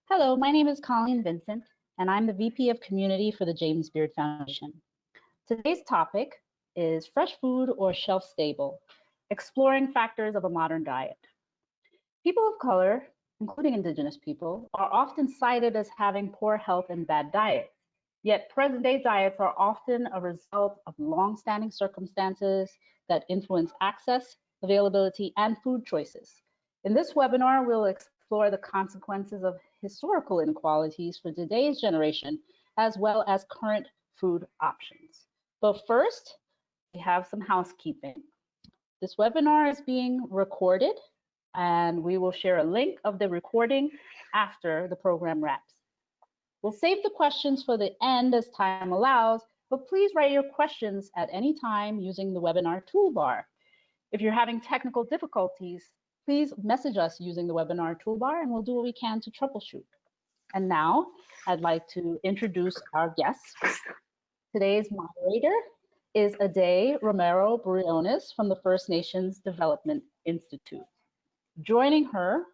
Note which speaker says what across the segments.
Speaker 1: Hello, my name is Colleen Vincent, and I'm the VP of Community for the James Beard Foundation. Today's topic is fresh food or shelf stable, exploring factors of a modern diet. People of color, including Indigenous people, are often cited as having poor health and bad diets. Yet present-day diets are often a result of long-standing circumstances that influence access, availability, and food choices. In this webinar, we'll explore the consequences of historical inequalities for today's generation, as well as current food options. But first, we have some housekeeping. This webinar is being recorded, and we will share a link of the recording after the program wraps. We'll save the questions for the end as time allows, but please write your questions at any time using the webinar toolbar. If you're having technical difficulties, please message us using the webinar toolbar and we'll do what we can to troubleshoot. And now I'd like to introduce our guests. Today's moderator is A-dae Romero-Briones from the First Nations Development Institute. Joining her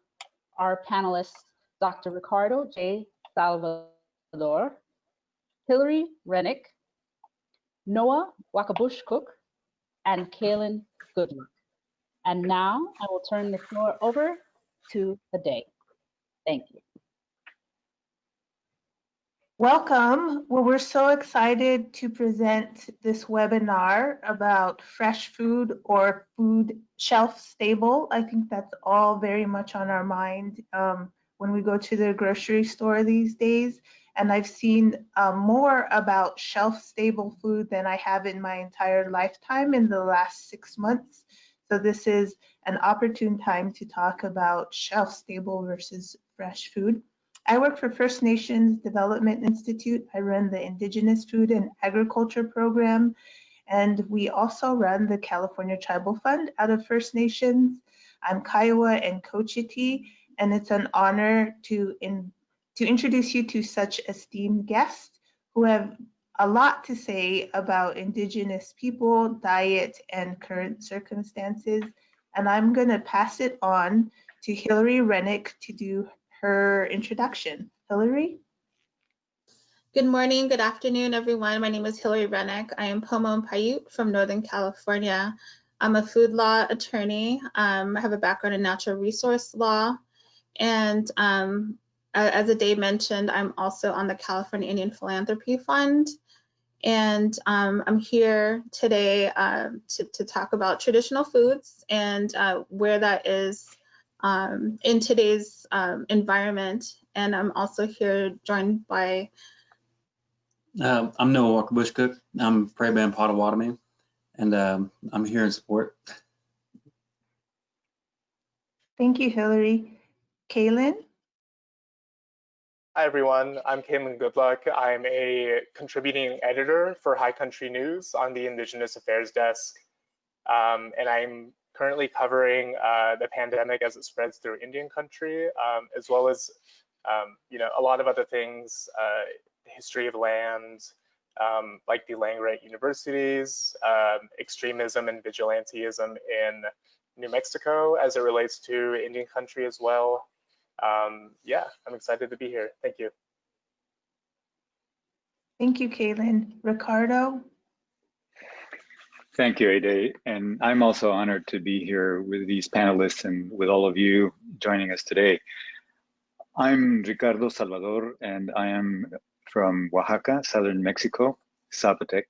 Speaker 1: are panelists Dr. Ricardo J. Salvador, Hilary Renick, Noah Wakabush-Cook, and Kalen Goodluck. And now I will turn the floor over to A-dae. Thank you.
Speaker 2: Welcome. Well, we're so excited to present this webinar about fresh food or food shelf stable. I think that's all very much on our mind when we go to the grocery store these days. And I've seen more about shelf stable food than I have in my entire lifetime in the last 6 months. So this is an opportune time to talk about shelf stable versus fresh food. I work for First Nations Development Institute. I run the Indigenous Food and Agriculture Program, and we also run the California Tribal Fund out of First Nations. I'm Kiowa and Cochiti, and it's an honor to introduce you to such esteemed guests who have a lot to say about Indigenous people, diet, and current circumstances. And I'm going to pass it on to Hilary Renick to do her introduction. Hilary?
Speaker 3: Good morning, good afternoon, everyone. My name is Hilary Renick. I am Pomo and Paiute from Northern California. I'm a food law attorney. I have a background in natural resource law. And as A-dae mentioned, I'm also on the California Indian Philanthropy Fund. And I'm here today to talk about traditional foods and where that is in today's environment. And I'm also here joined by
Speaker 4: I'm Noah Wakabush-Cook. I'm Prairie Band Potawatomi, and I'm here in support.
Speaker 2: Thank you, Hilary. Kalen?
Speaker 5: Hi, everyone. I'm Kalen Goodluck. I'm a contributing editor for High Country News on the Indigenous Affairs desk. And I'm currently covering the pandemic as it spreads through Indian country, as well as a lot of other things, the history of land, like the land grant universities, extremism and vigilantism in New Mexico as it relates to Indian country as well. Yeah, I'm excited to be here. Thank you.
Speaker 2: Thank you, Kalen. Ricardo?
Speaker 6: Thank you, A-dae. And I'm also honored to be here with these panelists and with all of you joining us today. I'm Ricardo Salvador, and I am from Oaxaca, southern Mexico, Zapotec.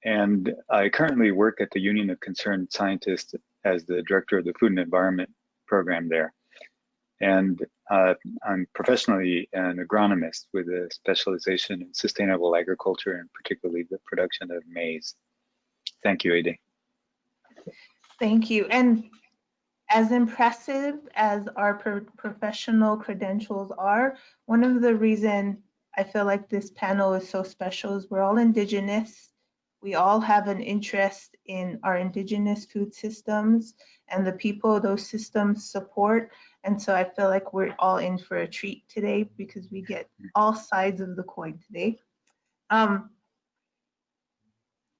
Speaker 6: And I currently work at the Union of Concerned Scientists as the director of the Food and Environment program there. And I'm professionally an agronomist with a specialization in sustainable agriculture and particularly the production of maize. Thank you, A-dae.
Speaker 2: Thank you. And as impressive as our professional credentials are, one of the reasons I feel like this panel is so special is we're all Indigenous. We all have an interest in our Indigenous food systems and the people those systems support. And so I feel like we're all in for a treat today because we get all sides of the coin today.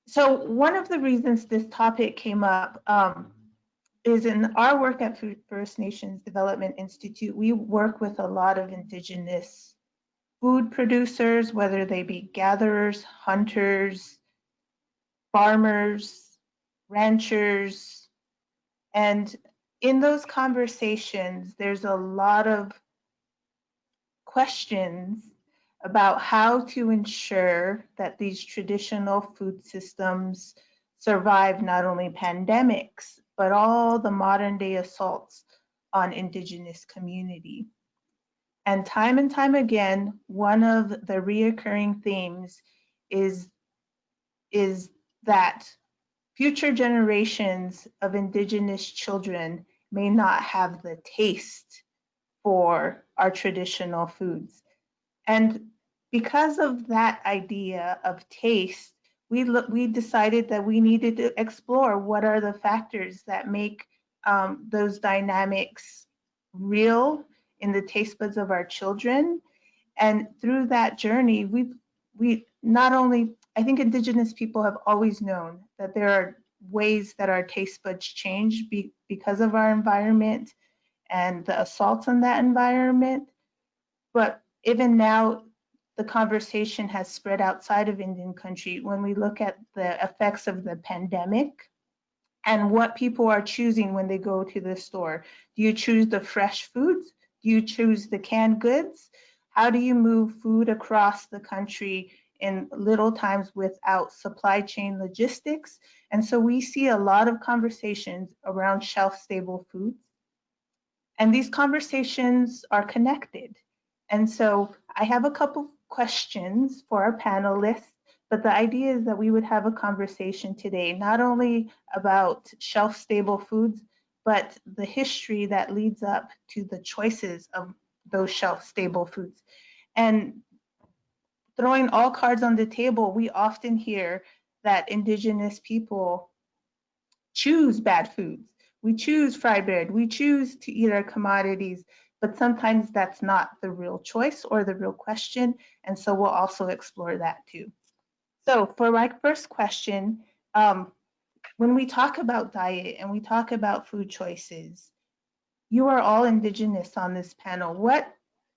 Speaker 2: So one of the reasons this topic came up is in our work at First Nations Development Institute, we work with a lot of Indigenous food producers, whether they be gatherers, hunters, farmers, ranchers. And in those conversations, there's a lot of questions about how to ensure that these traditional food systems survive not only pandemics, but all the modern day assaults on Indigenous community. And time again, one of the reoccurring themes is that future generations of Indigenous children may not have the taste for our traditional foods. And because of that idea of taste, we decided that we needed to explore what are the factors that make those dynamics real in the taste buds of our children. And through that journey, we not only, I think Indigenous people have always known that there are ways that our taste buds change because of our environment and the assaults on that environment. But even now, the conversation has spread outside of Indian country when we look at the effects of the pandemic and what people are choosing when they go to the store. Do you choose the fresh foods? Do you choose the canned goods? How do you move food across the country in little times without supply chain logistics? And so we see a lot of conversations around shelf-stable foods. And these conversations are connected. And so I have a couple questions for our panelists, but the idea is that we would have a conversation today, not only about shelf-stable foods, but the history that leads up to the choices of those shelf-stable foods. And throwing all cards on the table, we often hear that Indigenous people choose bad foods. We choose fried bread. We choose to eat our commodities, but sometimes that's not the real choice or the real question. And so we'll also explore that too. So for my first question, when we talk about diet and we talk about food choices, you are all Indigenous on this panel. What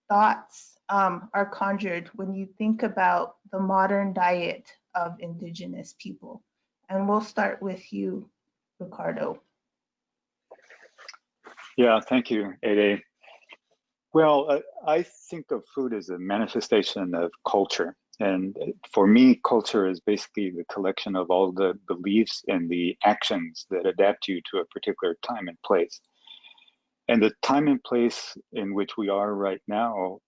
Speaker 2: thoughts are conjured when you think about the modern diet of Indigenous people? And we'll start with you, Ricardo.
Speaker 6: Yeah, thank you, A-dae. Well, I think of food as a manifestation of culture. And for me, culture is basically the collection of all the beliefs and the actions that adapt you to a particular time and place. And the time and place in which we are right now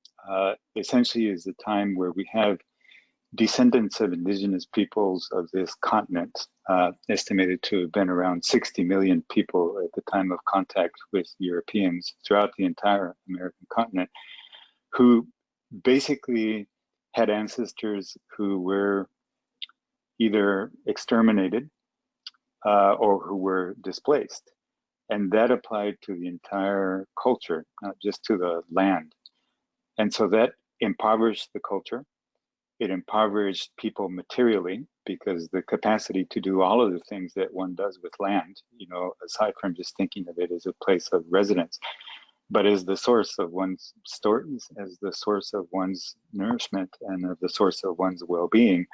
Speaker 6: essentially is the time where we have descendants of Indigenous peoples of this continent, estimated to have been around 60 million people at the time of contact with Europeans throughout the entire American continent, who basically had ancestors who were either exterminated or who were displaced. And that applied to the entire culture, not just to the land. And so that impoverished the culture. It impoverished people materially because the capacity to do all of the things that one does with land, you know, aside from just thinking of it as a place of residence, but as the source of one's stories, as the source of one's nourishment and of the source of one's well-being,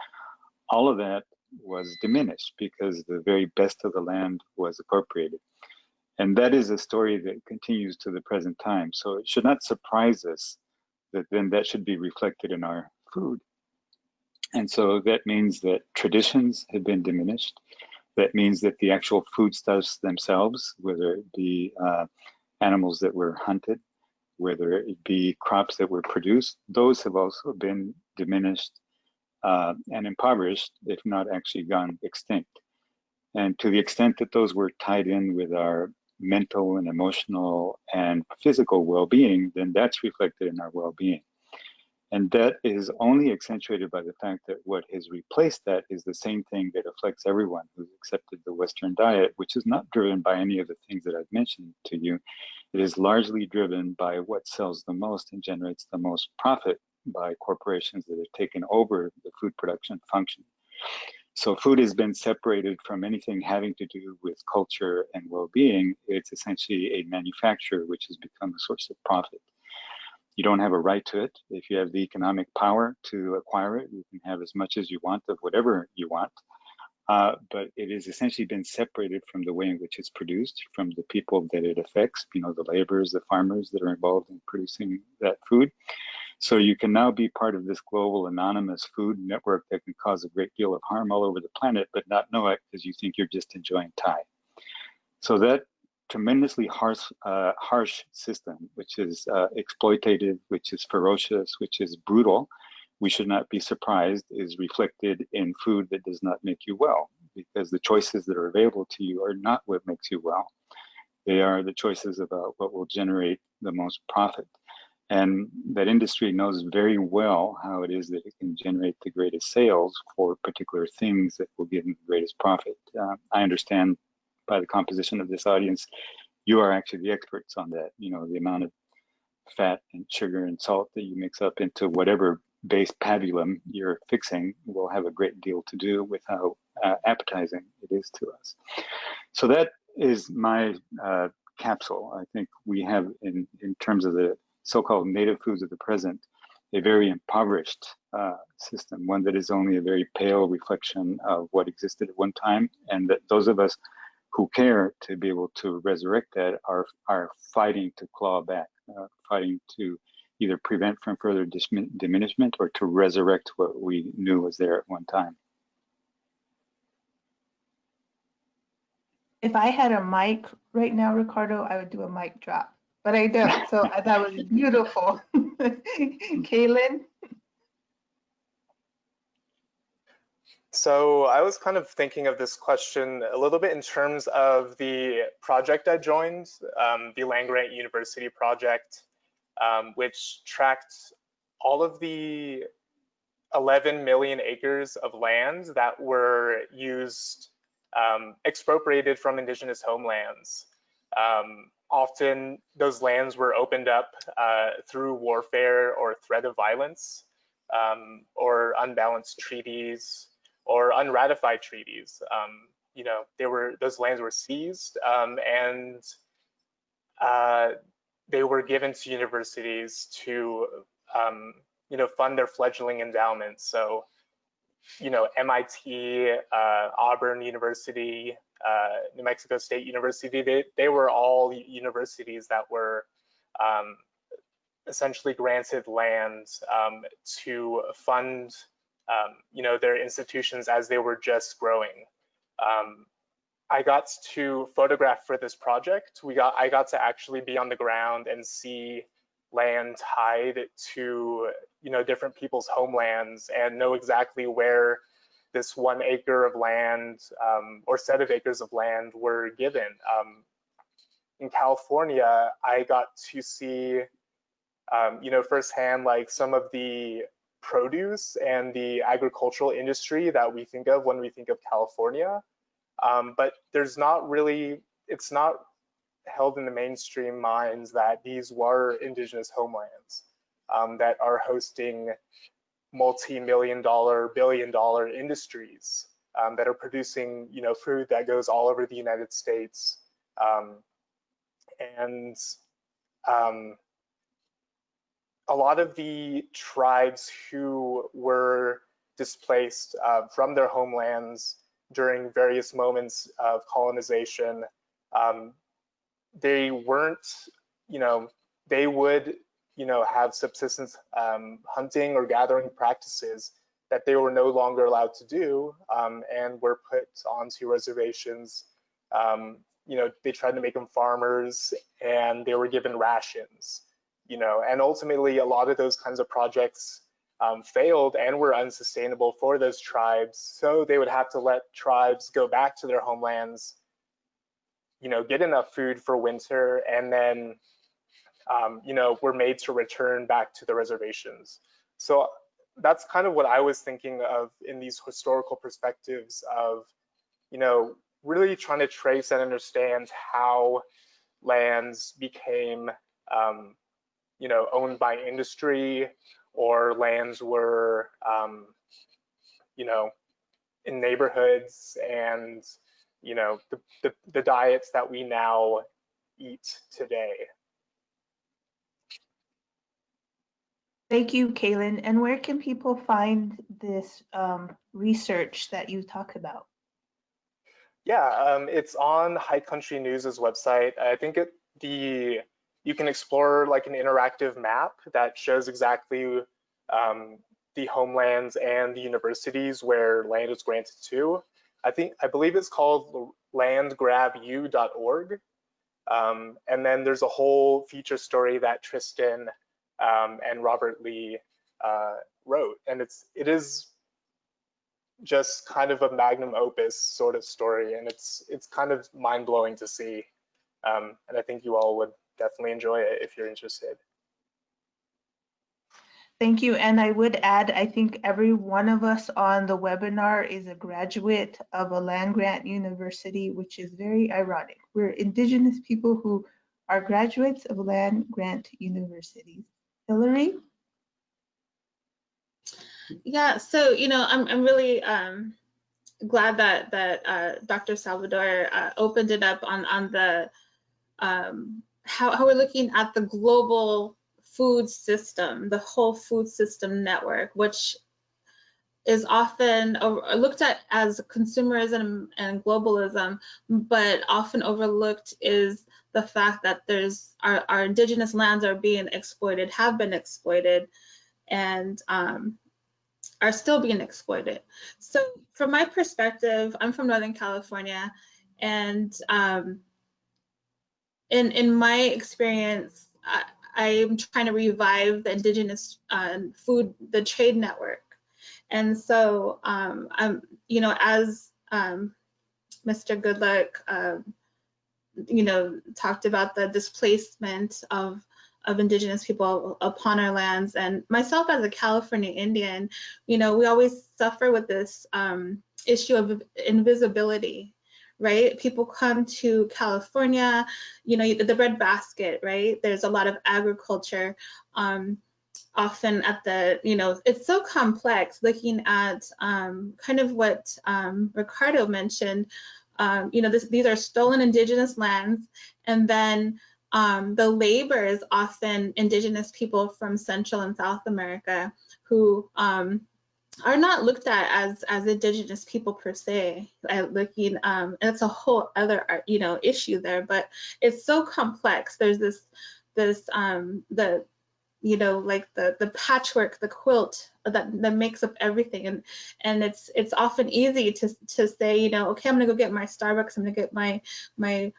Speaker 6: all of that was diminished because the very best of the land was appropriated. And that is a story that continues to the present time. So it should not surprise us that then that should be reflected in our food. And so that means that traditions have been diminished. That means that the actual foodstuffs themselves, whether it be animals that were hunted, whether it be crops that were produced, those have also been diminished and impoverished, if not actually gone extinct. And to the extent that those were tied in with our mental and emotional and physical well-being, then that's reflected in our well-being. And that is only accentuated by the fact that what has replaced that is the same thing that affects everyone who's accepted the Western diet, which is not driven by any of the things that I've mentioned to you. It is largely driven by what sells the most and generates the most profit by corporations that have taken over the food production function. So food has been separated from anything having to do with culture and well-being. It's essentially a manufacture which has become a source of profit. You don't have a right to it. If you have the economic power to acquire it, you can have as much as you want of whatever you want. But it has essentially been separated from the way in which it's produced, from the people that it affects, you know, the laborers, the farmers that are involved in producing that food. So you can now be part of this global anonymous food network that can cause a great deal of harm all over the planet, but not know it because you think you're just enjoying Thai. So that tremendously harsh system, which is exploitative, which is ferocious, which is brutal, we should not be surprised is reflected in food that does not make you well, because the choices that are available to you are not what makes you well. They are the choices about what will generate the most profit. And that industry knows very well how it is that it can generate the greatest sales for particular things that will give them the greatest profit. I understand by the composition of this audience, you are actually the experts on that. You know, the amount of fat and sugar and salt that you mix up into whatever base pabulum you're fixing will have a great deal to do with how appetizing it is to us. So that is my capsule. I think we have, in terms of the so-called native foods of the present, a very impoverished system, one that is only a very pale reflection of what existed at one time, and that those of us who care to be able to resurrect that are fighting to claw back, fighting to either prevent from further diminishment or to resurrect what we knew was there at one time.
Speaker 2: If I had a mic right now, Ricardo, I would do a mic drop, but I don't. So that was beautiful. Kalen?
Speaker 5: So I was kind of thinking of this question a little bit in terms of the project I joined, the Land-Grant University project, which tracked all of the 11 million acres of land that were used, expropriated from indigenous homelands. Often those lands were opened up through warfare or threat of violence, or unbalanced treaties or unratified treaties. You know, those lands were seized, and they were given to universities to you know, fund their fledgling endowments. So, you know, MIT, Auburn University, New Mexico State University, they were all universities that were essentially granted land to fund you know, their institutions as they were just growing. I got to photograph for this project. I got to actually be on the ground and see land tied to, you know, different people's homelands and know exactly where this 1 acre of land or set of acres of land were given. In California, I got to see, you know, firsthand, like some of the produce and the agricultural industry that we think of when we think of California. But there's not really, it's not held in the mainstream minds that these were indigenous homelands that are hosting multi-million-dollar, billion-dollar industries that are producing, you know, food that goes all over the United States. A lot of the tribes who were displaced from their homelands during various moments of colonization, they weren't, you know, they would, you know, have subsistence hunting or gathering practices that they were no longer allowed to do, and were put onto reservations. You know, they tried to make them farmers, and they were given rations, you know, and ultimately a lot of those kinds of projects failed and were unsustainable for those tribes. So they would have to let tribes go back to their homelands, you know, get enough food for winter, and then, you know, were made to return back to the reservations. So that's kind of what I was thinking of in these historical perspectives of, you know, really trying to trace and understand how lands became, you know, owned by industry, or lands were, you know, in neighborhoods, and, you know, the diets that we now eat today.
Speaker 2: Thank you, Kalen. And where can people find this research that you talk about?
Speaker 5: Yeah, it's on High Country News's website. I think you can explore like an interactive map that shows exactly the homelands and the universities where land is granted to. I believe it's called landgrabu.org. And then there's a whole feature story that Tristan and Robert Lee wrote, and it is just kind of a magnum opus sort of story, and it's kind of mind-blowing to see, and I think you all would definitely enjoy it if you're interested.
Speaker 2: Thank you. And I would add, I think every one of us on the webinar is a graduate of a land-grant university, which is very ironic. We're Indigenous people who are graduates of land-grant universities. Hillary?
Speaker 3: Yeah, so, you know, I'm really glad that Dr. Salvador opened it up on the how we're looking at the global food system, the whole food system network, which is often looked at as consumerism and globalism, but often overlooked is the fact that there's our indigenous lands are being exploited, have been exploited, and are still being exploited. So from my perspective, I'm from Northern California, and in my experience, I'm trying to revive the indigenous food, the trade network. And so, you know, as Mr. Goodluck, you know, talked about the displacement of indigenous people upon our lands, and myself as a California Indian, you know, we always suffer with this issue of invisibility, right? People come to California, you know, the breadbasket, right? There's a lot of agriculture, often at the, you know, it's so complex looking at kind of what Ricardo mentioned, you know, these are stolen indigenous lands, and then the labor is often indigenous people from Central and South America who are not looked at as indigenous people per se. Looking, it's a whole other, you know, issue there, but it's so complex. There's this the, you know, like the patchwork, the quilt that makes up everything, and it's often easy to say, you know, okay, I'm gonna go get my Starbucks, I'm gonna get my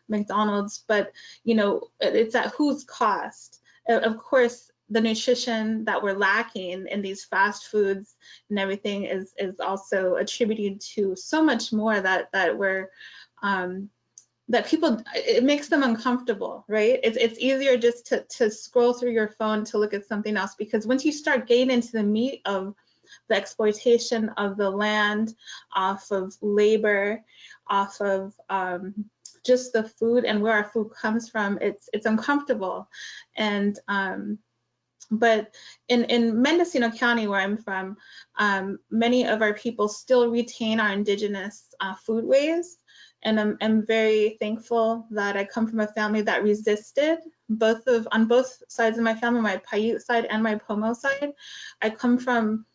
Speaker 3: McDonald's, but you know, it's at whose cost? Of course, the nutrition that we're lacking in these fast foods and everything is also attributed to so much more that we're that people, it makes them uncomfortable, right? It's easier just to scroll through your phone to look at something else, because once you start getting into the meat of the exploitation of the land, off of labor, off of just the food and where our food comes from, it's uncomfortable. And but in Mendocino County, where I'm from, many of our people still retain our indigenous foodways. And I'm very thankful that I come from a family that resisted on both sides of my family, my Paiute side and my Pomo side. I come from,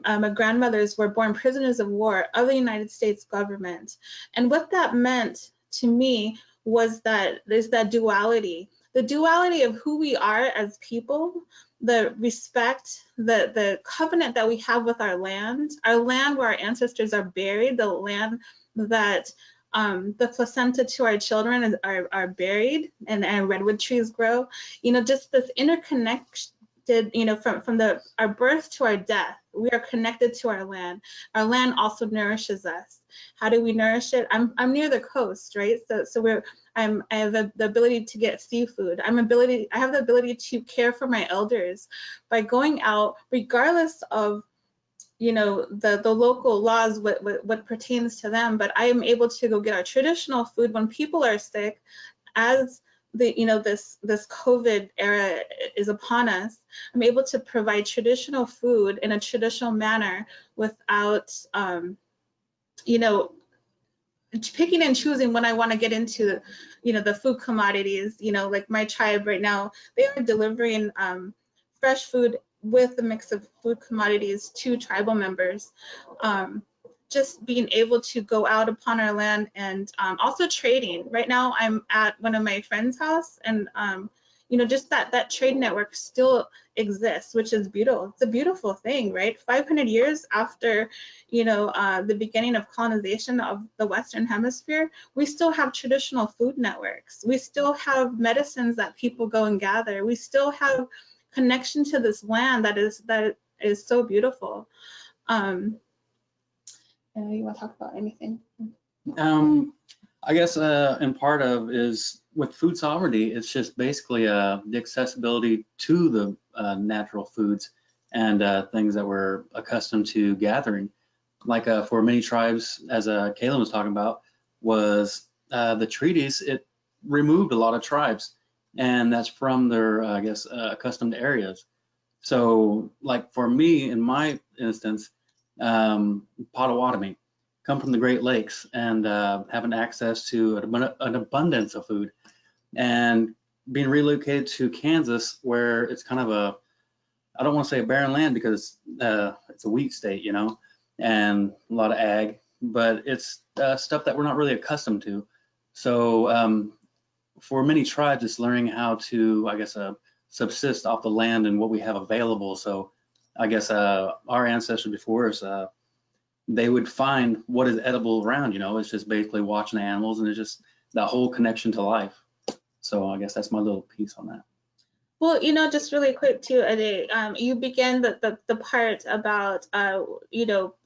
Speaker 3: my grandmothers were born prisoners of war of the United States government. And what that meant to me was that there's that duality, the duality of who we are as people, the respect, the covenant that we have with our land where our ancestors are buried, the land that the placenta to our children are buried, and redwood trees grow. You know, just this interconnected, you know, from our birth to our death, we are connected to our land. Our land also nourishes us. How do we nourish it? I'm near the coast, right? So I have the ability to get seafood. I have the ability to care for my elders by going out, regardless of, you know, the local laws, what pertains to them, but I am able to go get our traditional food when people are sick, as this COVID era is upon us, I'm able to provide traditional food in a traditional manner without, picking and choosing when I want to get into, the food commodities. Like my tribe right now, they are delivering fresh food with a mix of food commodities to tribal members. Just being able to go out upon our land and also trading. Right now, I'm at one of my friend's house, and just that trade network still exists, which is beautiful. It's a beautiful thing, right? 500 years after, the beginning of colonization of the Western Hemisphere, we still have traditional food networks. We still have medicines that people go and gather. We still have connection to this land that is so beautiful. You want to talk about anything?
Speaker 4: I guess in part of is with food sovereignty, it's just basically the accessibility to the natural foods and things that we're accustomed to gathering. Like for many tribes, as Kalen was talking about, was the treaties, it removed a lot of tribes, and that's from their, I guess, accustomed areas. So like for me, in my instance, Potawatomi, come from the Great Lakes and having access to an abundance of food, and being relocated to Kansas, where it's kind of I don't want to say a barren land because it's a wheat state, and a lot of ag, but it's stuff that we're not really accustomed to. So for many tribes, it's learning how to, I guess, subsist off the land and what we have available. So I guess our ancestors before us, they would find what is edible around, it's just basically watching the animals, and it's just that whole connection to life. So I guess that's my little piece on that.
Speaker 3: Well, just really quick too, A-dae, you began the part about,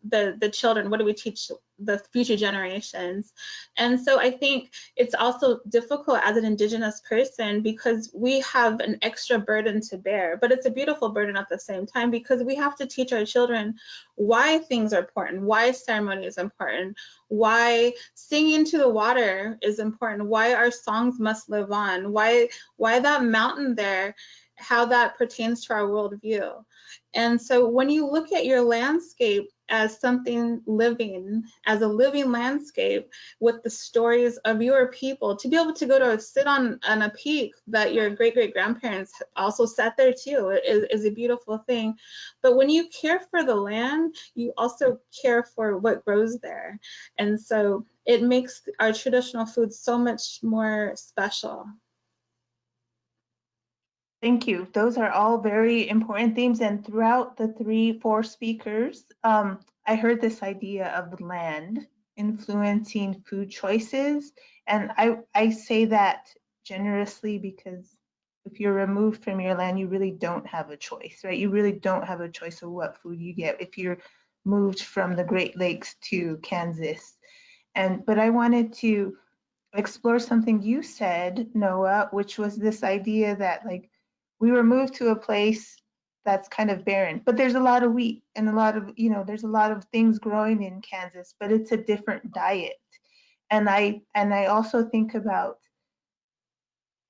Speaker 3: the children, what do we teach the future generations? And so I think it's also difficult as an Indigenous person because we have an extra burden to bear, but it's a beautiful burden at the same time because we have to teach our children why things are important, why ceremony is important, why singing to the water is important, why our songs must live on, why that mountain there, how that pertains to our worldview. And so when you look at your landscape as something living, as a living landscape with the stories of your people, to be able to go to sit on a peak that your great-great-grandparents also sat there too is a beautiful thing. But when you care for the land, you also care for what grows there. And so it makes our traditional food so much more special.
Speaker 2: Thank you. Those are all very important themes. And throughout the 4 speakers, I heard this idea of land influencing food choices. And I say that generously because if you're removed from your land, you really don't have a choice, right? You really don't have a choice of what food you get if you're moved from the Great Lakes to Kansas. But I wanted to explore something you said, Noah, which was this idea that like we were moved to a place that's kind of barren, but there's a lot of wheat and a lot of, there's a lot of things growing in Kansas, but it's a different diet. And I also think about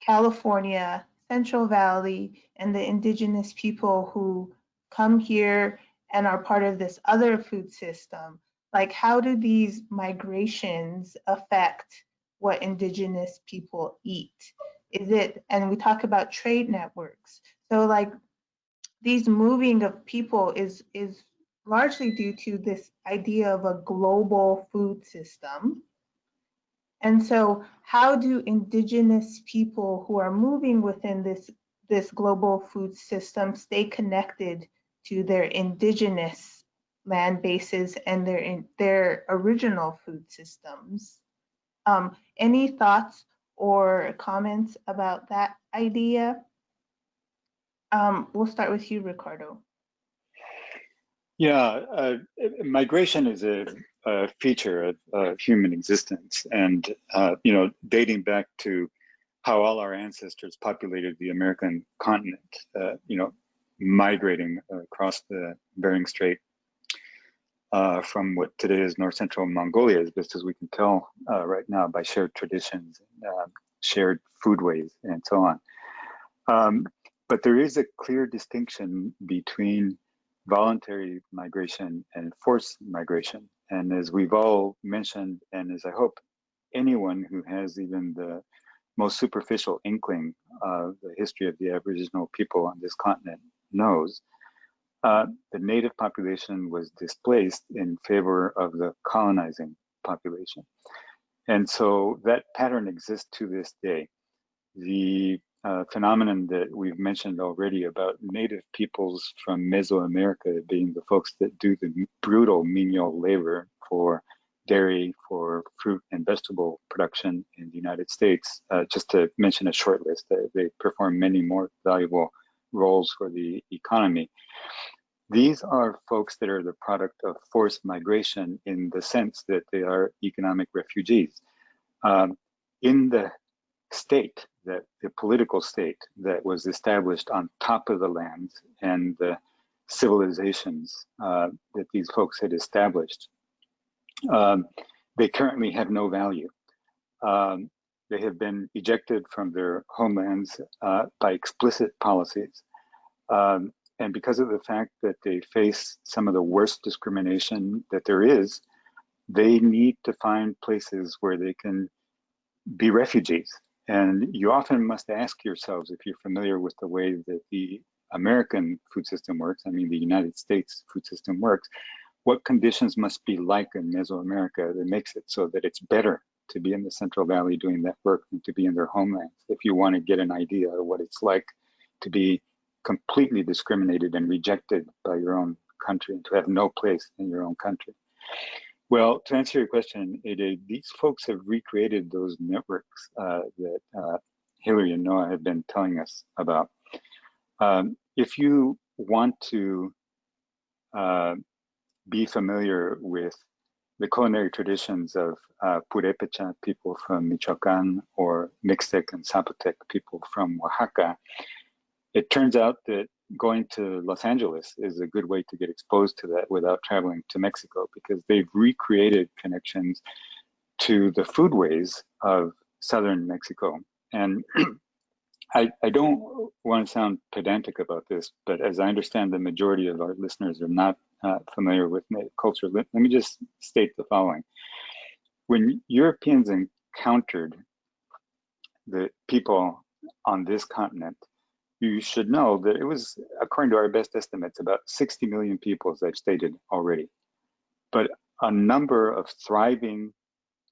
Speaker 2: California, Central Valley, and the indigenous people who come here and are part of this other food system. Like, how do these migrations affect what indigenous people eat? And we talk about trade networks. So like these moving of people is largely due to this idea of a global food system. And so how do indigenous people who are moving within this global food system stay connected to their indigenous land bases and their original food systems? Any thoughts or comments about that idea? We'll start with you, Ricardo.
Speaker 6: Yeah, migration is a feature of human existence, and dating back to how all our ancestors populated the American continent, migrating across the Bering Strait from what today is north central Mongolia, as best as we can tell right now by shared traditions, shared foodways and so on. But there is a clear distinction between voluntary migration and forced migration. And as we've all mentioned, and as I hope anyone who has even the most superficial inkling of the history of the Aboriginal people on this continent knows, the native population was displaced in favor of the colonizing population. And so that pattern exists to this day. The phenomenon that we've mentioned already about native peoples from Mesoamerica being the folks that do the brutal menial labor for dairy, for fruit and vegetable production in the United States, just to mention a short list, they perform many more valuable roles for the economy. These are folks that are the product of forced migration in the sense that they are economic refugees. In the state, that the political state that was established on top of the lands and the civilizations that these folks had established, they currently have no value. They have been ejected from their homelands by explicit policies. And because of the fact that they face some of the worst discrimination that there is, they need to find places where they can be refugees. And you often must ask yourselves, if you're familiar with the way that the American food system works, I mean the United States food system works, what conditions must be like in Mesoamerica that makes it so that it's better to be in the Central Valley doing that work than to be in their homelands, if you want to get an idea of what it's like to be completely discriminated and rejected by your own country and to have no place in your own country. Well, to answer your question, A-dae, these folks have recreated those networks that Hillary and Noah have been telling us about. If you want to be familiar with the culinary traditions of Purépecha people from Michoacán or Mixtec and Zapotec people from Oaxaca, it turns out that going to Los Angeles is a good way to get exposed to that without traveling to Mexico, because they've recreated connections to the foodways of southern Mexico. And I don't want to sound pedantic about this, but as I understand the majority of our listeners are not familiar with native culture, let me just state the following. When Europeans encountered the people on this continent, you should know that it was, according to our best estimates, about 60 million people, as I've stated already. But a number of thriving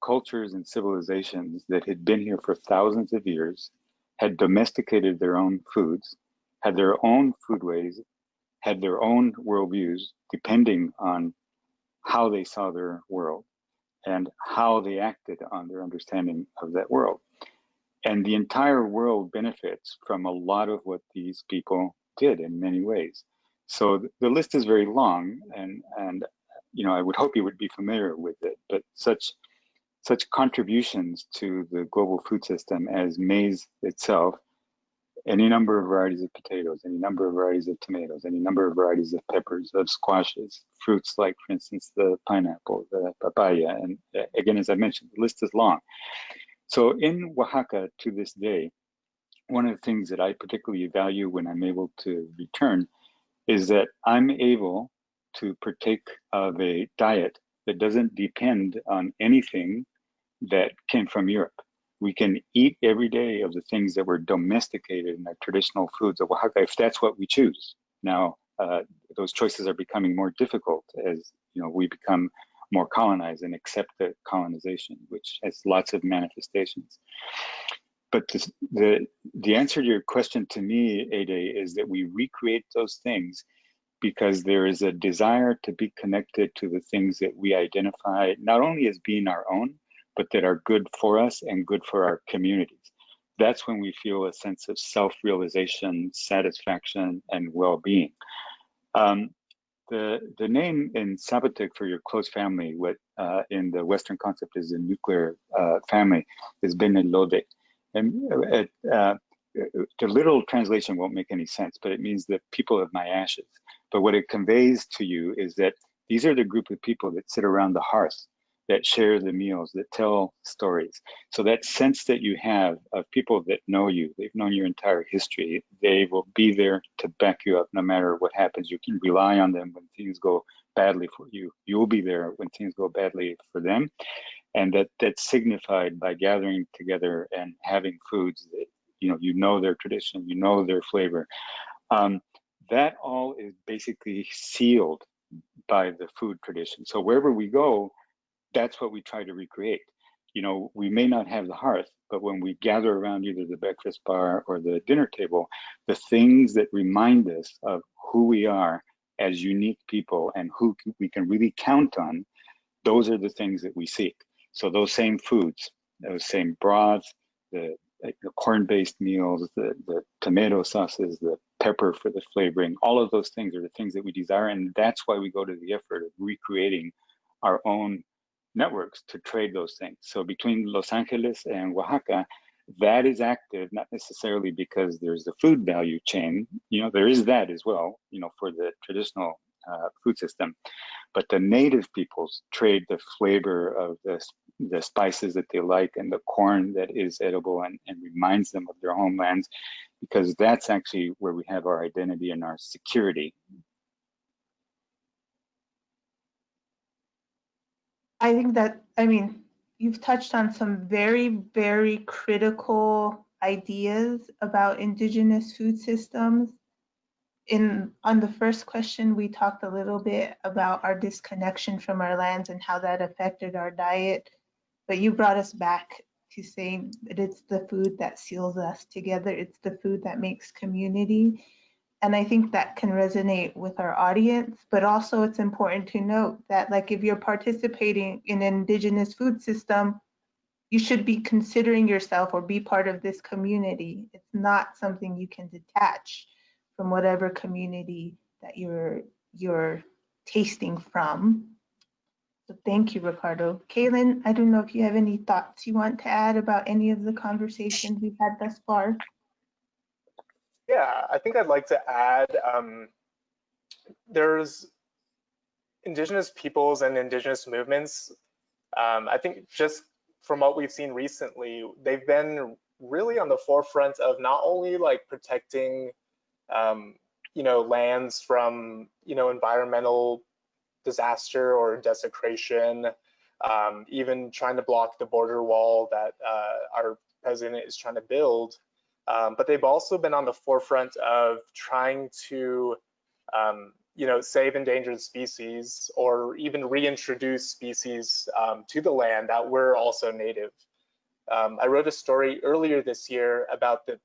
Speaker 6: cultures and civilizations that had been here for thousands of years, had domesticated their own foods, had their own foodways, had their own worldviews, depending on how they saw their world and how they acted on their understanding of that world. And the entire world benefits from a lot of what these people did in many ways. So the list is very long, and you know, I would hope you would be familiar with it, but such contributions to the global food system as maize itself, any number of varieties of potatoes, any number of varieties of tomatoes, any number of varieties of peppers, of squashes, fruits like, for instance, the pineapple, the papaya, and again, as I mentioned, the list is long. So in Oaxaca to this day, one of the things that I particularly value when I'm able to return is that I'm able to partake of a diet that doesn't depend on anything that came from Europe. We can eat every day of the things that were domesticated in the traditional foods of Oaxaca, if that's what we choose. Now, those choices are becoming more difficult as we become more colonized and accept the colonization, which has lots of manifestations. But the answer to your question to me, A-dae, is that we recreate those things because there is a desire to be connected to the things that we identify not only as being our own, but that are good for us and good for our communities. That's when we feel a sense of self-realization, satisfaction, and well-being. The name in Zapotec for your close family, what in the Western concept is a nuclear family, is Benelode. And the literal translation won't make any sense, but it means the people of my ashes. But what it conveys to you is that these are the group of people that sit around the hearth that share the meals, that tell stories. So that sense that you have of people that know you, they've known your entire history, they will be there to back you up no matter what happens. You can rely on them when things go badly for you. You'll be there when things go badly for them. And that's signified by gathering together and having foods that, you know their tradition, you know their flavor. That all is basically sealed by the food tradition. So wherever we go, that's what we try to recreate. We may not have the hearth, but when we gather around either the breakfast bar or the dinner table, the things that remind us of who we are as unique people and who we can really count on, those are the things that we seek. So those same foods, those same broths, the corn-based meals, the tomato sauces, the pepper for the flavoring, all of those things are the things that we desire. And that's why we go to the effort of recreating our own networks to trade those things. So between Los Angeles and Oaxaca, that is active, not necessarily because there's the food value chain. There is that as well, for the traditional food system. But the native peoples trade the flavor of the spices that they like and the corn that is edible and reminds them of their homelands, because that's actually where we have our identity and our security.
Speaker 2: I think that, you've touched on some very, very critical ideas about indigenous food systems. On the first question, we talked a little bit about our disconnection from our lands and how that affected our diet, but you brought us back to saying that it's the food that seals us together. It's the food that makes community. And I think that can resonate with our audience, but also it's important to note that, like, if you're participating in an indigenous food system, you should be considering yourself or be part of this community. It's not something you can detach from whatever community that you're tasting from. So thank you, Ricardo. Kalen, I don't know if you have any thoughts you want to add about any of the conversations we've had thus far.
Speaker 5: Yeah, I think I'd like to add, there's indigenous peoples and indigenous movements. I think just from what we've seen recently, they've been really on the forefront of not only like protecting, lands from, environmental disaster or desecration, even trying to block the border wall that our president is trying to build. But they've also been on the forefront of trying to, save endangered species or even reintroduce species to the land that were also native. I wrote a story earlier this year about the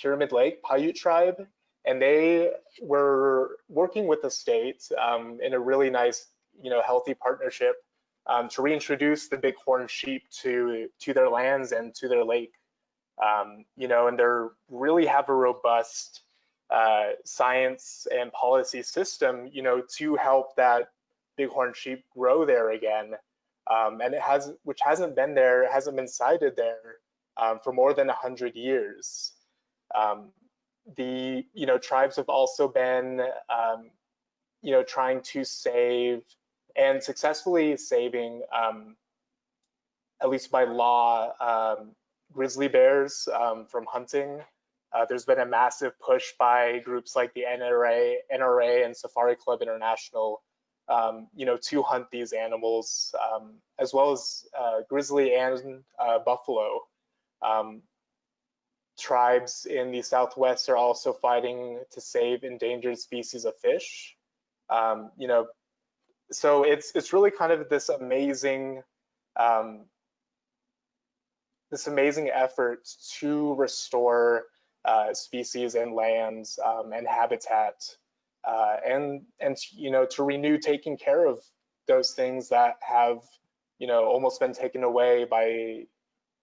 Speaker 5: Pyramid Lake Paiute tribe, and they were working with the state in a really nice, healthy partnership to reintroduce the bighorn sheep to their lands and to their lake. And they really have a robust science and policy system, to help that bighorn sheep grow there again. And which hasn't been cited there for more than 100 years. The tribes have also been trying to save and successfully saving, at least by law, grizzly bears from hunting. There's been a massive push by groups like the NRA and Safari Club International, to hunt these animals, as well as grizzly and buffalo. Tribes in the Southwest are also fighting to save endangered species of fish. So it's really kind of this amazing effort to restore species and lands and habitat, and to renew taking care of those things that have almost been taken away by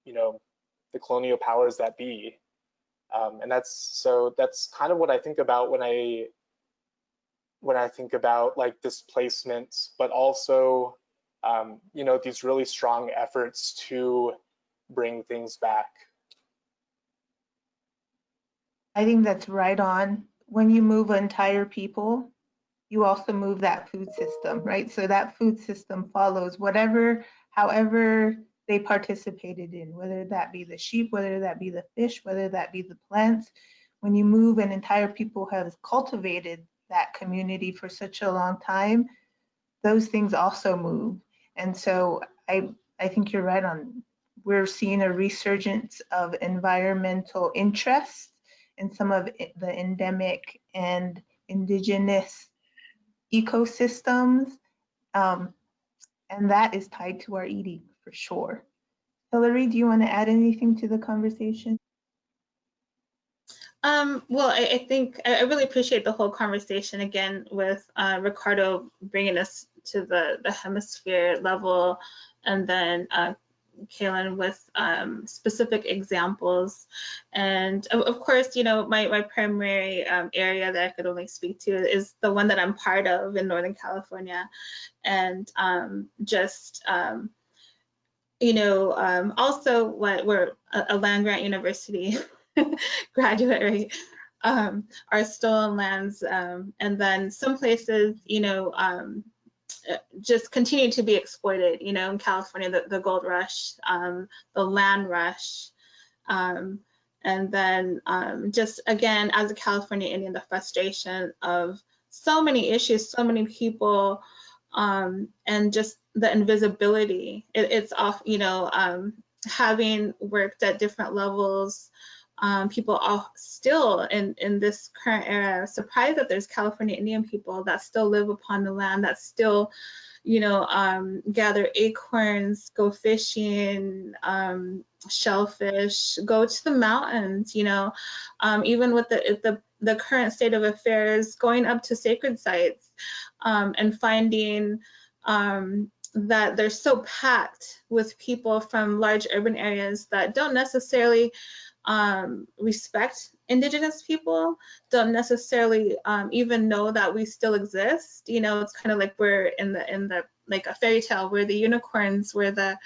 Speaker 5: the colonial powers that be. And that's kind of what I think about when I think about like displacement, but also these really strong efforts to bring things back.
Speaker 2: I think that's right on. When you move an entire people, you also move that food system, right? So that food system follows however they participated in, whether that be the sheep, whether that be the fish, whether that be the plants. When you move an entire people has cultivated that community for such a long time, those things also move. And so I think you're right on. We're seeing a resurgence of environmental interest in some of the endemic and indigenous ecosystems, and that is tied to our eating for sure. Hillary, do you want to add anything to the conversation?
Speaker 3: Well, I think I really appreciate the whole conversation again with Ricardo bringing us to the hemisphere level, and then Kalen with specific examples. And of course, you know, my primary area that I could only speak to is the one that I'm part of in Northern California. And you know, also we're a land-grant university graduate, right? Our stolen lands, and then some places, you know, just continue to be exploited. You know, in California, the gold rush, the land rush, and then just again, as a California Indian, the frustration of so many issues, so many people, and just the invisibility. It's off, you know, having worked at different levels, people are still in this current era surprised that there's California Indian people that still live upon the land, that still, you know, gather acorns, go fishing, shellfish, go to the mountains, you know, even with the current state of affairs, going up to sacred sites, and finding that they're so packed with people from large urban areas that don't necessarily respect Indigenous people, don't necessarily even know that we still exist. You know, it's kind of like we're in the like a fairy tale. We're the unicorns. We're the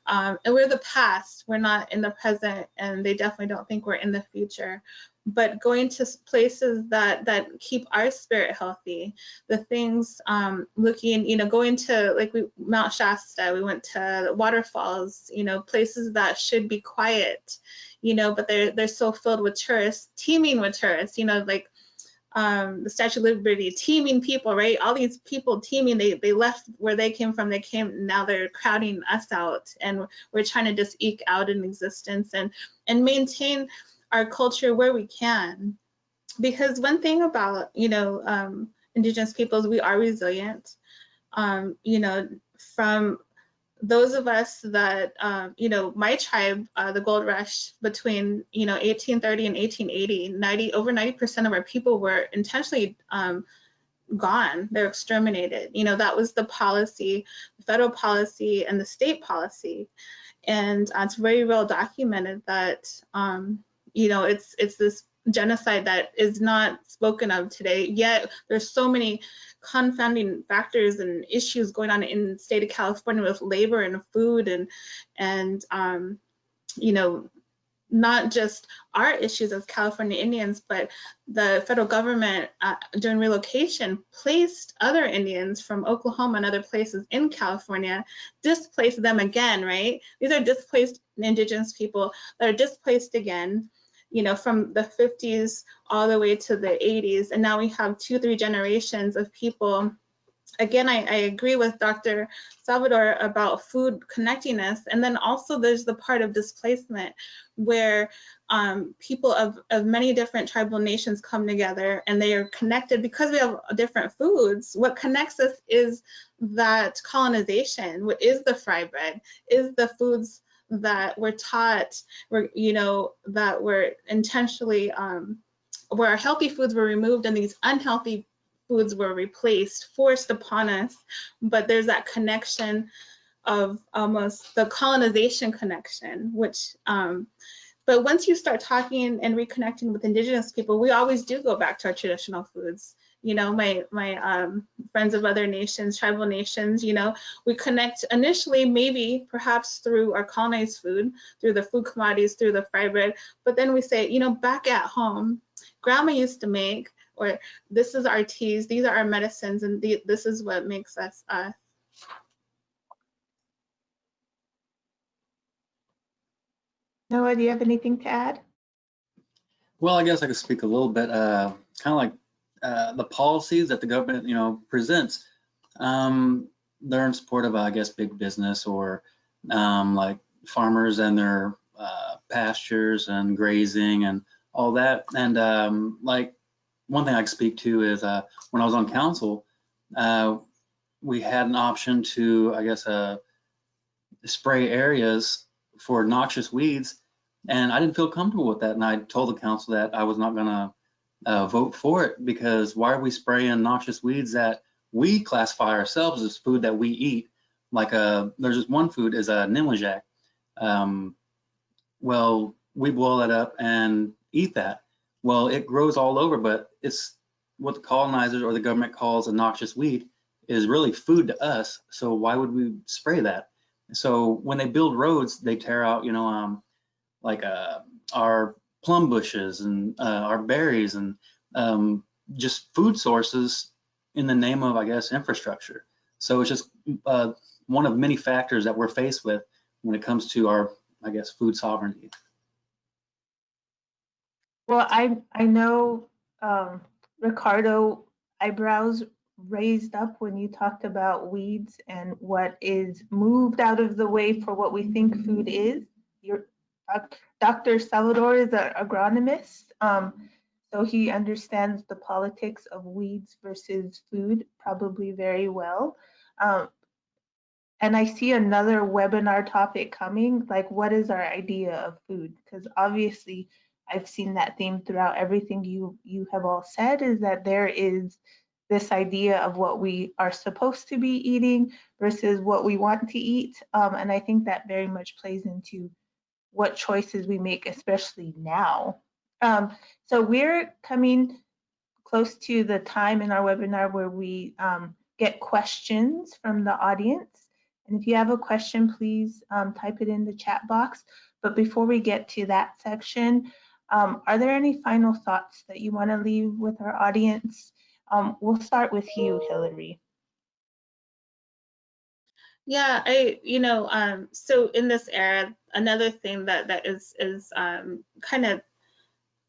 Speaker 3: and we're the past. We're not in the present, and they definitely don't think we're in the future. But going to places that keep our spirit healthy, the things looking, you know, going to like Mount Shasta, we went to waterfalls, you know, places that should be quiet, you know, but they're so filled with tourists, teeming with tourists, you know, like the Statue of Liberty, teeming people, right? All these people teeming, they left where they came from, now they're crowding us out, and we're trying to just eke out an existence and maintain our culture where we can. Because one thing about, you know, Indigenous peoples, we are resilient. You know, from those of us that, you know, my tribe, the gold rush between, you know, 1830 and 1880, over 90% of our people were intentionally gone. They're exterminated. You know, that was the policy, the federal policy and the state policy. And it's very well documented that, you know, it's this genocide that is not spoken of today, yet there's so many confounding factors and issues going on in the state of California with labor and food and you know, not just our issues as California Indians, but the federal government during relocation placed other Indians from Oklahoma and other places in California, displaced them again, right? These are displaced Indigenous people that are displaced again, you know, from the 50s all the way to the 80s. And now we have 2-3 generations of people. Again, I agree with Dr. Salvador about food connecting us. And then also there's the part of displacement where people of many different tribal nations come together and they are connected because we have different foods. What connects us is that colonization, what is the fry bread, is the foods that we're taught, you know, that were intentionally, where our healthy foods were removed and these unhealthy foods were replaced, forced upon us. But there's that connection of almost the colonization connection, which, but once you start talking and reconnecting with Indigenous people, we always do go back to our traditional foods. You know, my friends of other nations, tribal nations, you know, we connect initially, maybe perhaps through our colonized food, through the food commodities, through the fry bread, but then we say, you know, back at home, grandma used to make or this is our teas, these are our medicines, and this is what makes us us.
Speaker 2: Noah, do you have anything to add?
Speaker 4: Well, I guess I could speak a little bit, kind of like the policies that the government, presents. They're in support of, I guess, big business or like farmers and their pastures and grazing and all that. And like one thing I could speak to is when I was on council, we had an option to, I guess, spray areas for noxious weeds, and I didn't feel comfortable with that. And I told the council that I was not going to vote for it, because why are we spraying noxious weeds that we classify ourselves as food that we eat? Like there's this one food is a nimwajak. Well, we boil that up and eat that. Well, it grows all over, but it's what the colonizers or the government calls a noxious weed is really food to us. So why would we spray that? So when they build roads, they tear out, like our plum bushes and our berries and just food sources in the name of, I guess, infrastructure. So it's just one of many factors that we're faced with when it comes to our, I guess, food sovereignty.
Speaker 2: Well, I know Ricardo, eyebrows raised up when you talked about weeds and what is moved out of the way for what we think food is. Dr. Salvador is an agronomist, so he understands the politics of weeds versus food probably very well. And I see another webinar topic coming, like what is our idea of food? Because obviously I've seen that theme throughout everything you have all said, is that there is this idea of what we are supposed to be eating versus what we want to eat. And I think that very much plays into what choices we make, especially now. So we're coming close to the time in our webinar where we get questions from the audience. And if you have a question, please type it in the chat box. But before we get to that section, are there any final thoughts that you want to leave with our audience? We'll start with you, Hillary.
Speaker 3: Yeah, so in this era, another thing that is kind of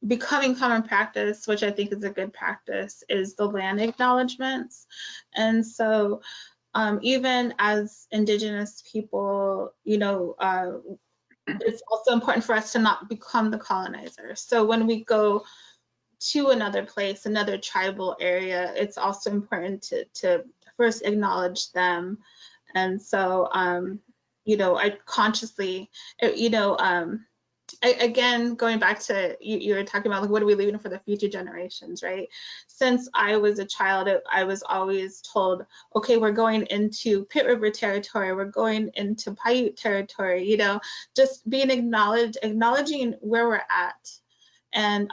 Speaker 3: becoming common practice, which I think is a good practice, is the land acknowledgements. And so even as Indigenous people, it's also important for us to not become the colonizer. So when we go to another place, another tribal area, it's also important to first acknowledge them. And so, I consciously, again, going back to you were talking about, like, what are we leaving for the future generations, right? Since I was a child, I was always told, okay, we're going into Pit River territory, we're going into Paiute territory, just being acknowledging where we're at. And,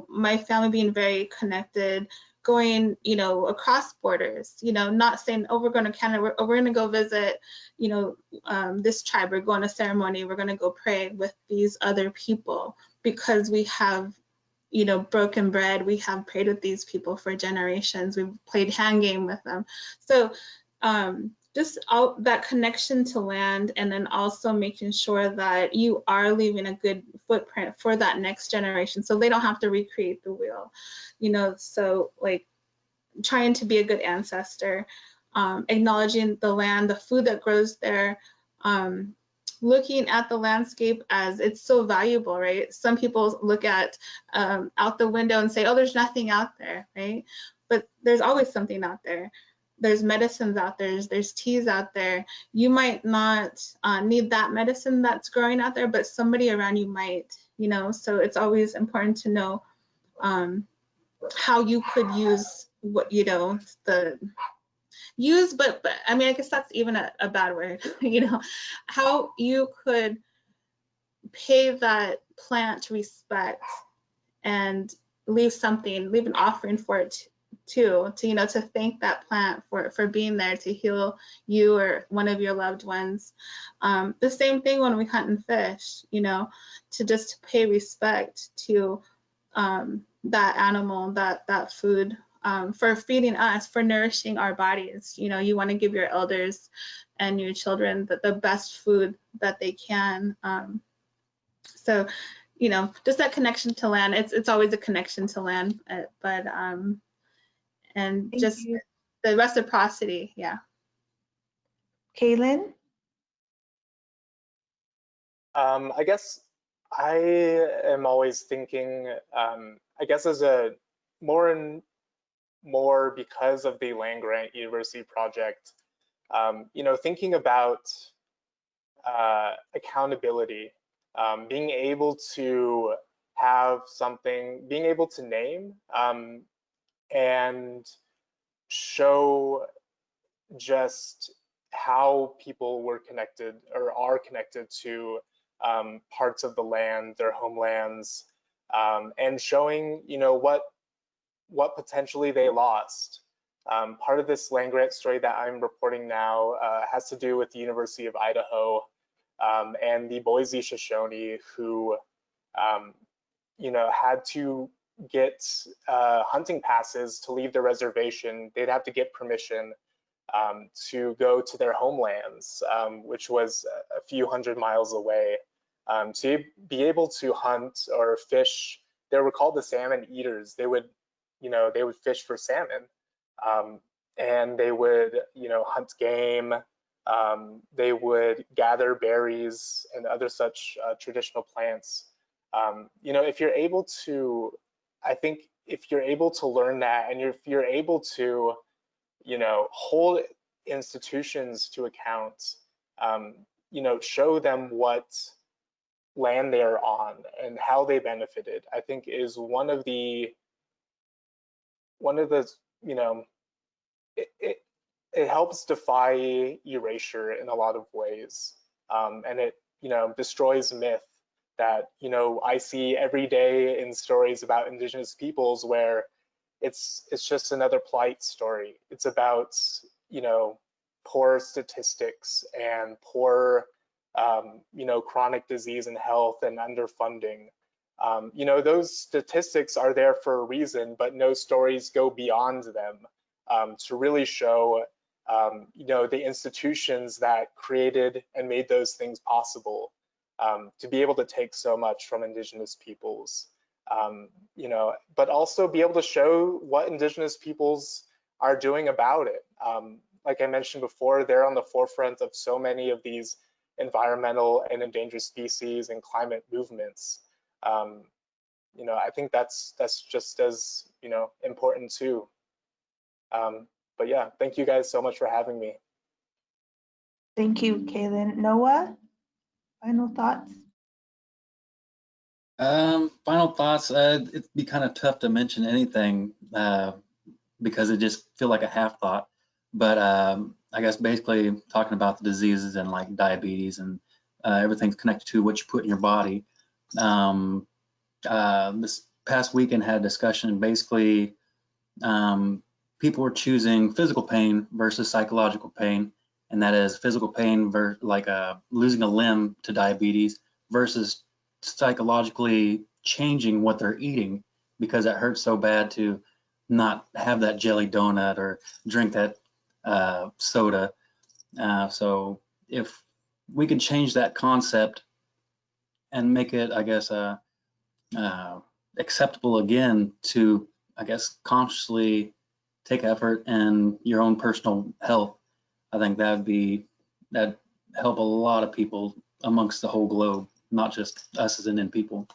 Speaker 3: my family being very connected, going, across borders, not saying, oh, we're going to Canada, we're going to go visit, this tribe, we're going to ceremony, we're going to go pray with these other people because we have, broken bread, we have prayed with these people for generations, we've played hand game with them. So just all that connection to land, and then also making sure that you are leaving a good footprint for that next generation so they don't have to recreate the wheel, so like trying to be a good ancestor, acknowledging the land, the food that grows there, looking at the landscape as it's so valuable, right? Some people look at out the window and say, oh, there's nothing out there, right? But there's always something out there. There's medicines out there, there's teas out there. You might not need that medicine that's growing out there, but somebody around you might, so it's always important to know how you could use what, but I mean, I guess that's even a bad word, how you could pay that plant respect and leave an offering for it too, to thank that plant for being there to heal you or one of your loved ones. The same thing when we hunt and fish, to just pay respect to that animal, that food, for feeding us, for nourishing our bodies. You know, you want to give your elders and your children the best food that they can. So, you know, just that connection to land. It's always a connection to land, but and
Speaker 2: Thank
Speaker 3: just
Speaker 2: you.
Speaker 3: the reciprocity. Yeah.
Speaker 2: Kalen?
Speaker 5: I guess I am always thinking, I guess as a more and more because of the land grant university project, you know, thinking about accountability, being able to have something, being able to name and show just how people were connected or are connected to parts of the land, their homelands, and showing, you know, what potentially they lost. Part of this land grant story that I'm reporting now has to do with the University of Idaho and the Boise Shoshone, who, you know, had to get hunting passes to leave the reservation. They'd have to get permission to go to their homelands, which was a few hundred miles away. To be able to hunt or fish, they were called the salmon eaters. They would, you know, they would fish for salmon, and they would, you know, hunt game. They would gather berries and other such traditional plants. You know, if you're able to, I think if you're able to learn that, and if you're able to, you know, hold institutions to account, you know, show them what land they're on and how they benefited, I think is one of the, you know, it helps defy erasure in a lot of ways. And it, you know, destroys myth that, you know, I see every day in stories about Indigenous peoples where it's just another plight story. It's about, you know, poor statistics and poor, you know, chronic disease and health and underfunding. You know, those statistics are there for a reason, but no stories go beyond them to really show, you know, the institutions that created and made those things possible, to be able to take so much from Indigenous peoples. You know, but also be able to show what Indigenous peoples are doing about it. Like I mentioned before, they're on the forefront of so many of these environmental and endangered species and climate movements. You know, I think that's just as, you know, important too. But yeah, thank you guys so much for having me.
Speaker 2: Thank you, Kalen. Noah, final thoughts?
Speaker 4: Final thoughts. It'd be kind of tough to mention anything because it just feel like a half thought. But I guess basically talking about the diseases and like diabetes and everything's connected to what you put in your body. This past weekend had a discussion. Basically, people were choosing physical pain versus psychological pain, and that is physical pain like losing a limb to diabetes versus psychologically changing what they're eating because it hurts so bad to not have that jelly donut or drink that soda. So if we could change that concept and make it, I guess, acceptable again to, I guess, consciously take effort in your own personal health, I think that'd help a lot of people amongst the whole globe, not just us as Indian people.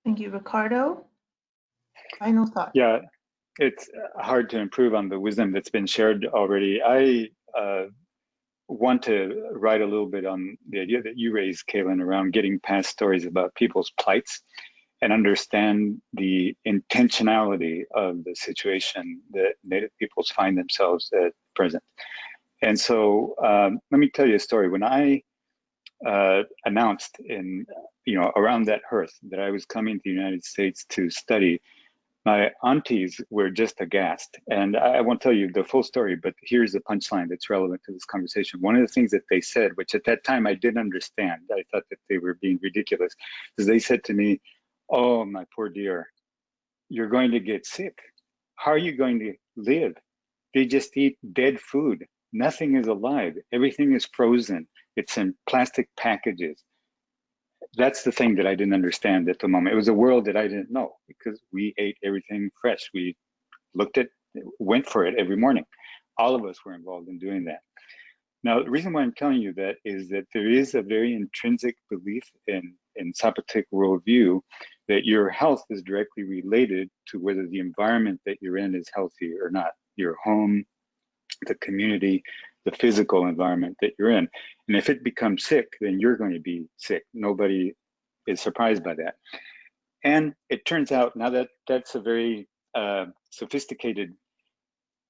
Speaker 2: Thank you, Ricardo. Final thoughts?
Speaker 6: Yeah, it's hard to improve on the wisdom that's been shared already. I want to write a little bit on the idea that you raised, Kalen, around getting past stories about people's plights and understand the intentionality of the situation that Native peoples find themselves at present. And so let me tell you a story. When I announced in, around that hearth that I was coming to the United States to study, My aunties were just aghast. And I won't tell you the full story, but here's the punchline that's relevant to this conversation. One of the things that they said, which at that time I didn't understand, I thought that they were being ridiculous, is they said to me, "Oh, my poor dear, you're going to get sick. How are you going to live? They just eat dead food. Nothing is alive. Everything is frozen. It's in plastic packages." That's the thing that I didn't understand at the moment. It was a world that I didn't know because we ate everything fresh. We went for it every morning. All of us were involved in doing that. Now, the reason why I'm telling you that is that there is a very intrinsic belief in Zapotec worldview that your health is directly related to whether the environment that you're in is healthy or not. Your home, the community, the physical environment that you're in. And if it becomes sick, then you're going to be sick. Nobody is surprised by that. And it turns out now that that's a very sophisticated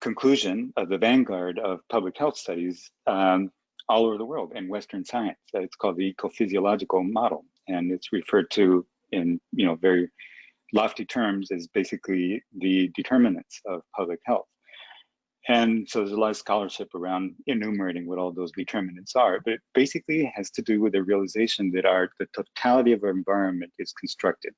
Speaker 6: conclusion of the vanguard of public health studies all over the world in Western science. It's called the Ecophysiological Model. And it's referred to in very lofty terms as basically the determinants of public health. And so there's a lot of scholarship around enumerating what all those determinants are, but it basically has to do with the realization that the totality of our environment is constructed.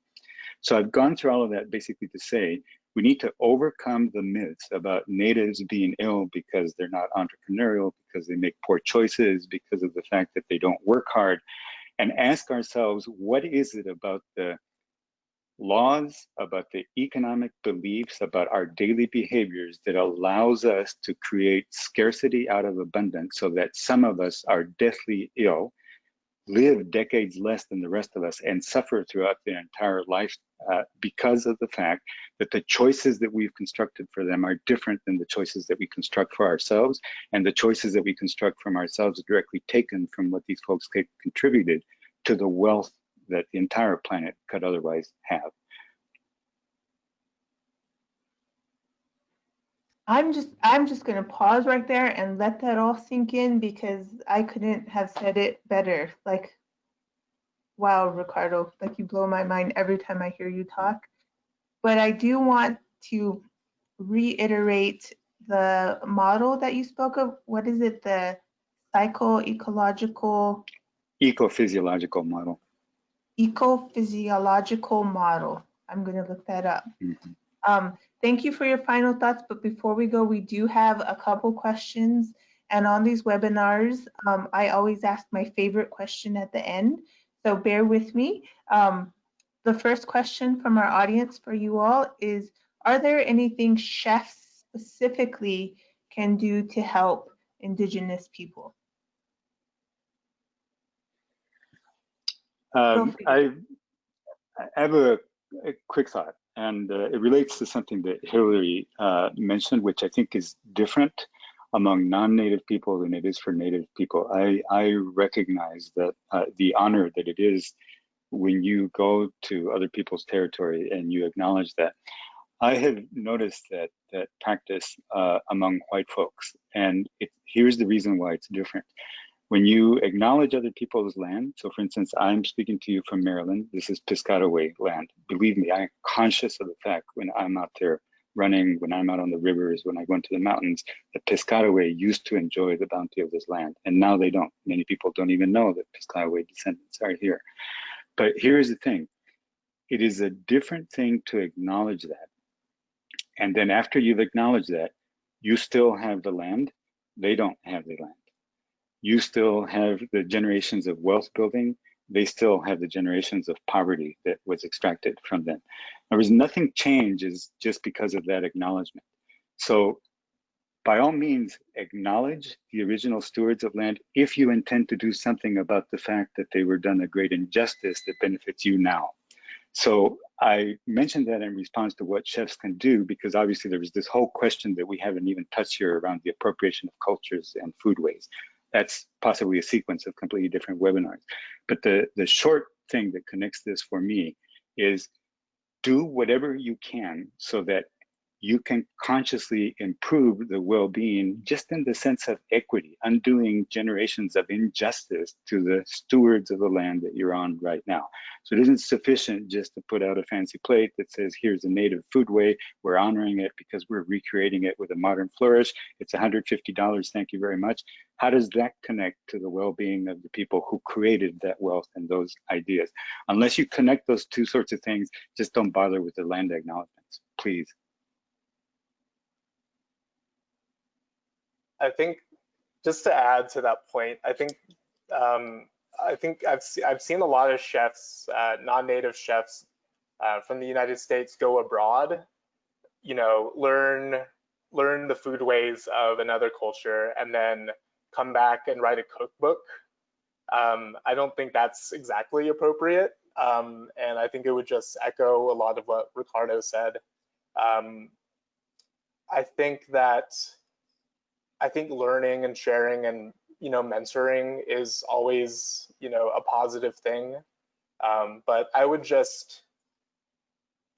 Speaker 6: So I've gone through all of that basically to say, we need to overcome the myths about natives being ill because they're not entrepreneurial, because they make poor choices, because of the fact that they don't work hard, and ask ourselves, what is it about the laws, about the economic beliefs, about our daily behaviors that allows us to create scarcity out of abundance so that some of us are deathly ill, live decades less than the rest of us, and suffer throughout their entire life because of the fact that the choices that we've constructed for them are different than the choices that we construct for ourselves, and the choices that we construct from ourselves are directly taken from what these folks contributed to the wealth that the entire planet could otherwise have.
Speaker 2: I'm just going to pause right there and let that all sink in because I couldn't have said it better. Like, wow, Ricardo, like you blow my mind every time I hear you talk. But I do want to reiterate the model that you spoke of. What is it? The ecophysiological
Speaker 6: Model.
Speaker 2: Ecophysiological model. I'm going to look that up.
Speaker 6: Mm-hmm.
Speaker 2: Thank you for your final thoughts, but before we go, we do have a couple questions. And on these webinars, I always ask my favorite question at the end, so bear with me. The first question from our audience for you all is, are there anything chefs specifically can do to help Indigenous people?
Speaker 6: I have a quick thought, and it relates to something that Hillary mentioned, which I think is different among non-native people than it is for native people. I recognize that the honor that it is when you go to other people's territory and you acknowledge that. I have noticed that practice among white folks, and here's the reason why it's different. When you acknowledge other people's land, so for instance, I'm speaking to you from Maryland, this is Piscataway land. Believe me, I'm conscious of the fact when I'm out there running, when I'm out on the rivers, when I go into the mountains, that Piscataway used to enjoy the bounty of this land, and now they don't. Many people don't even know that Piscataway descendants are here. But here's the thing, it is a different thing to acknowledge that. And then after you've acknowledged that, you still have the land, they don't have the land. You still have the generations of wealth building, they still have the generations of poverty that was extracted from them. There was nothing changes just because of that acknowledgement. So by all means, acknowledge the original stewards of land if you intend to do something about the fact that they were done a great injustice that benefits you now. So I mentioned that in response to what chefs can do, because obviously there was this whole question that we haven't even touched here around the appropriation of cultures and foodways. That's possibly a sequence of completely different webinars. But the short thing that connects this for me is do whatever you can so that you can consciously improve the well-being just in the sense of equity, undoing generations of injustice to the stewards of the land that you're on right now. So it isn't sufficient just to put out a fancy plate that says, here's a native foodway, we're honoring it because we're recreating it with a modern flourish. It's $150, thank you very much. How does that connect to the well-being of the people who created that wealth and those ideas? Unless you connect those two sorts of things, just don't bother with the land acknowledgements, please.
Speaker 5: I think just to add to that point, I think I've seen a lot of chefs, non-native chefs from the United States go abroad, you know, learn the food ways of another culture, and then come back and write a cookbook. I don't think that's exactly appropriate, and I think it would just echo a lot of what Ricardo said. I think learning and sharing and, you know, mentoring is always, you know, a positive thing. But I would just,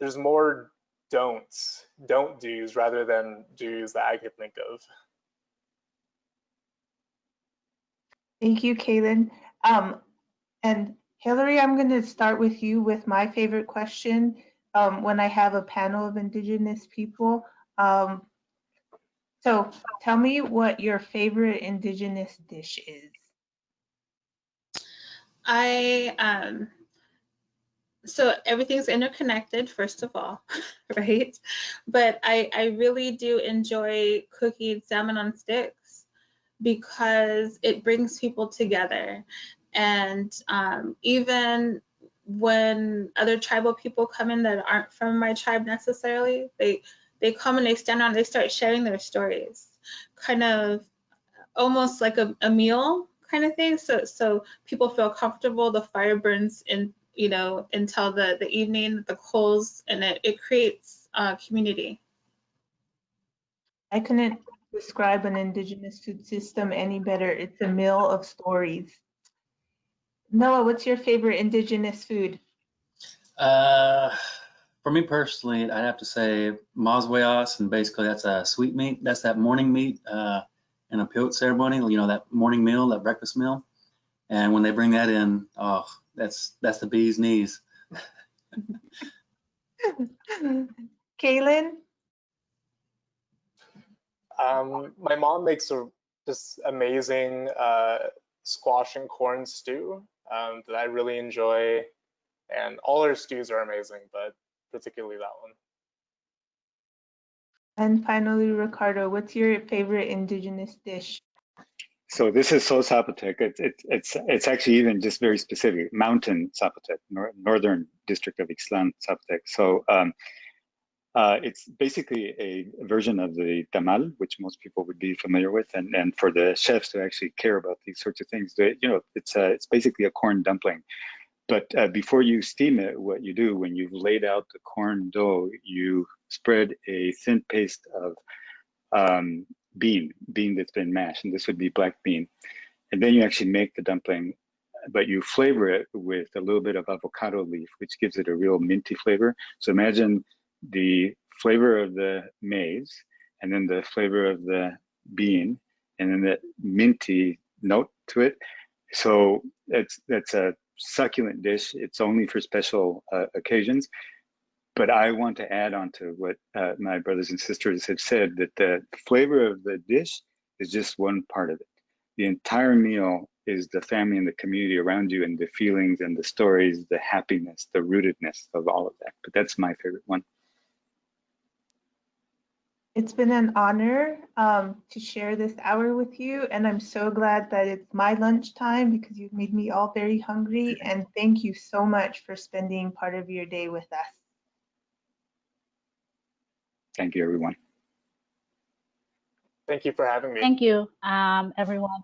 Speaker 5: there's more don't do's rather than do's that I could think of.
Speaker 2: Thank you, Kalen. And Hillary, I'm going to start with you with my favorite question when I have a panel of Indigenous people. So tell me what your favorite Indigenous dish is.
Speaker 3: So everything's interconnected, first of all, right? But I really do enjoy cooking salmon on sticks because it brings people together. And even when other tribal people come in that aren't from my tribe necessarily, they come and they stand around, they start sharing their stories, kind of almost like a meal kind of thing. So people feel comfortable, the fire burns in, you know, until the evening, the coals, and it creates community.
Speaker 2: I couldn't describe an Indigenous food system any better. It's a meal of stories. Noah, what's your favorite Indigenous food?
Speaker 4: For me personally, I'd have to say mazweas, and basically that's a sweet meat. That's that morning meat in a Paiute ceremony, you know, that morning meal, that breakfast meal. And when they bring that in, oh, that's the bee's knees.
Speaker 2: Kalen?
Speaker 5: My mom makes a just amazing squash and corn stew that I really enjoy, and all her stews are amazing, but particularly that one.
Speaker 2: And finally, Ricardo, what's your favorite Indigenous dish?
Speaker 6: So this is so Zapotec. It's actually even just very specific. Mountain Zapotec, northern district of Ixtlan Zapotec. So it's basically a version of the tamal, which most people would be familiar with, and for the chefs who actually care about these sorts of things, you know, it's basically a corn dumpling. But before you steam it, what you do when you've laid out the corn dough, you spread a thin paste of bean that's been mashed, and this would be black bean. And then you actually make the dumpling, but you flavor it with a little bit of avocado leaf, which gives it a real minty flavor. So imagine the flavor of the maize, and then the flavor of the bean, and then that minty note to it. So that's a succulent dish. It's only for special occasions. But I want to add on to what my brothers and sisters have said, that the flavor of the dish is just one part of it. The entire meal is the family and the community around you, and the feelings and the stories, the happiness, the rootedness of all of that. But that's my favorite one.
Speaker 2: It's been an honor to share this hour with you, and I'm so glad that it's my lunchtime because you've made me all very hungry, and thank you so much for spending part of your day with us.
Speaker 6: Thank you, everyone.
Speaker 5: Thank you for having me.
Speaker 1: Thank you, everyone.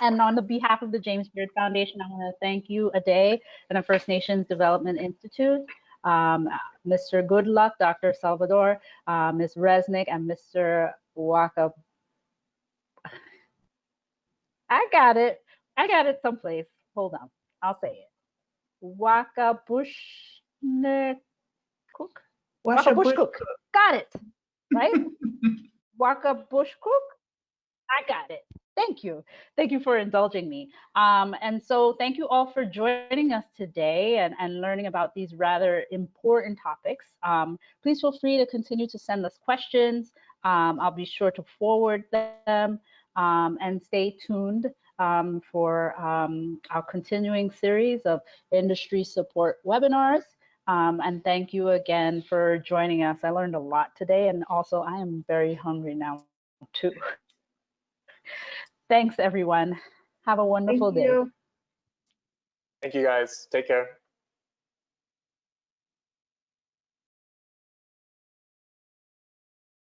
Speaker 1: And on the behalf of the James Beard Foundation, I want to thank you, A-dae, and the First Nations Development Institute, Mr. Goodluck, Dr. Salvador, Ms. Renick, and Mr. Waka. I got it someplace. Hold on, I'll say it. Waka Bushnek Cook.
Speaker 2: Washa bush
Speaker 1: cook. Got it, right? Waka bush cook. I got it. Thank you. Thank you for indulging me. And so thank you all for joining us today and learning about these rather important topics. Please feel free to continue to send us questions. I'll be sure to forward them and stay tuned for our continuing series of industry support webinars. And thank you again for joining us. I learned a lot today, and also I am very hungry now too. Thanks, everyone. Have a wonderful day.
Speaker 5: Thank you, guys. Take care.